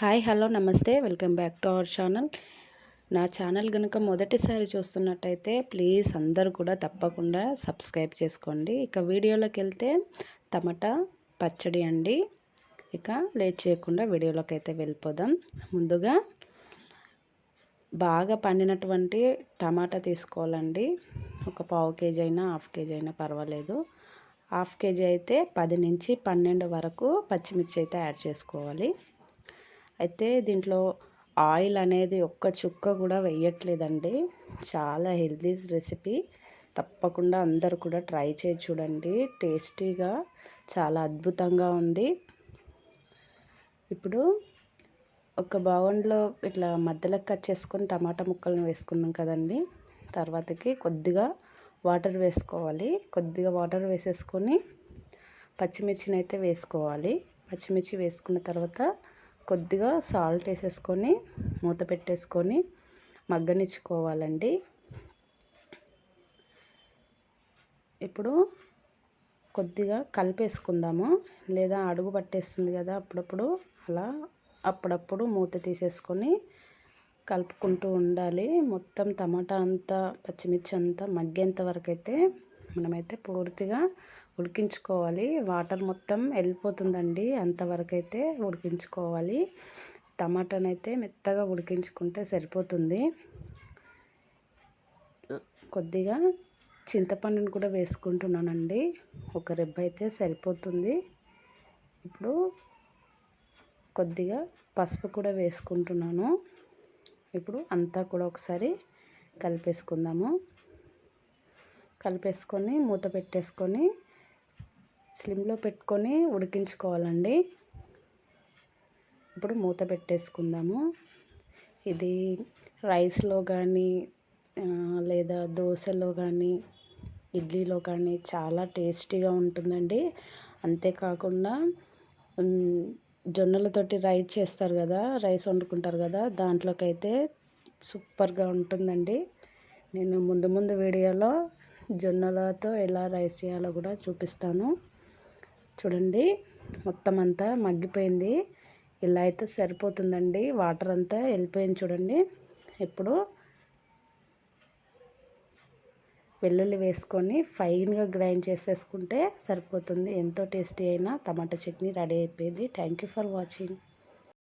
Hi hello నమస్తే welcome back to our channel. నా channel కనుక మొదటిసారి చూస్తున్నట్టయితే ప్లీజ్ అందరూ కూడా తప్పకుండా సబ్స్క్రైబ్ చేసుకోండి. ఇక వీడియోలోకి వెళ్తే టమాటా పచ్చడి అండి. ఇక లేట్ చేయకుండా వీడియోలోకి అయితే వెళ్ళిపోదాం. ముందుగా బాగా పండినటువంటి టమాటా తీసుకోవాలండి. ఒక పావు కేజీ అయినా హాఫ్ కేజీ అయినా పర్వాలేదు. హాఫ్ కేజీ అయితే 10 నుంచి 12 వరకు పచ్చిమిర్చి అయితే యాడ్ చేసుకోవాలి. అయితే దీంట్లో ఆయిల్ అనేది ఒక్క చుక్క కూడా వేయట్లేదండి. చాలా హెల్తీ రెసిపీ. తప్పకుండా అందరూ కూడా ట్రై చేసి చూడండి. టేస్టీగా చాలా అద్భుతంగా ఉంది. ఇప్పుడు ఒక బౌల్లో ఇట్లా మధ్యలో కట్ చేసుకొని టమాటా ముక్కలను వేసుకున్నాం కదండి. తర్వాతకి కొద్దిగా వాటర్ వేసుకోవాలి. కొద్దిగా వాటర్ వేసేసుకొని పచ్చిమిర్చిని అయితే వేసుకోవాలి. పచ్చిమిర్చి వేసుకున్న తర్వాత కొద్దిగా సాల్ట్ వేసేసుకొని మూత పెట్టేసుకొని మగ్గనిచ్చుకోవాలండి. ఇప్పుడు కొద్దిగా కలిపేసుకుందాము, లేదా అడుగు పట్టేస్తుంది కదా అప్పుడప్పుడు. అప్పుడప్పుడు మూత తీసేసుకొని కలుపుకుంటూ ఉండాలి. మొత్తం టమాటా అంతా పచ్చిమిర్చి అంతా మగ్గేంత వరకు అయితే మనమైతే పూర్తిగా ఉడికించుకోవాలి. వాటర్ మొత్తం వెళ్ళిపోతుందండి, అంతవరకు అయితే ఉడికించుకోవాలి. టమాటాని అయితే మెత్తగా ఉడికించుకుంటే సరిపోతుంది. కొద్దిగా చింతపండుని కూడా వేసుకుంటున్నానండి. ఒక రెబ్బ అయితే సరిపోతుంది. ఇప్పుడు కొద్దిగా పసుపు కూడా వేసుకుంటున్నాను. ఇప్పుడు అంతా కూడా ఒకసారి కలిపేసుకుందాము. కలిపేసుకొని మూత పెట్టేసుకొని స్లిమ్లో పెట్టుకొని ఉడికించుకోవాలండి. ఇప్పుడు మూత పెట్టేసుకుందాము. ఇది రైస్లో కానీ లేదా దోశలో కానీ ఇడ్లీలో కానీ చాలా టేస్టీగా ఉంటుందండి. అంతేకాకుండా జొన్నలతోటి రైస్ చేస్తారు కదా, రైస్ వండుకుంటారు కదా, దాంట్లోకి అయితే సూపర్గా ఉంటుందండి. నేను ముందు వీడియోలో జొన్నలతో ఎలా రైస్ చేయాలో కూడా చూపిస్తాను. చూడండి, మొత్తం అంతా మగ్గిపోయింది. ఇలా అయితే సరిపోతుందండి. వాటర్ అంతా వెళ్ళిపోయింది చూడండి. ఇప్పుడు వెల్లుల్లి వేసుకొని ఫైన్గా గ్రైండ్ చేసేసుకుంటే సరిపోతుంది. ఎంతో టేస్టీ అయిన టమాటా చట్నీ రెడీ అయిపోయింది. Thank you for watching.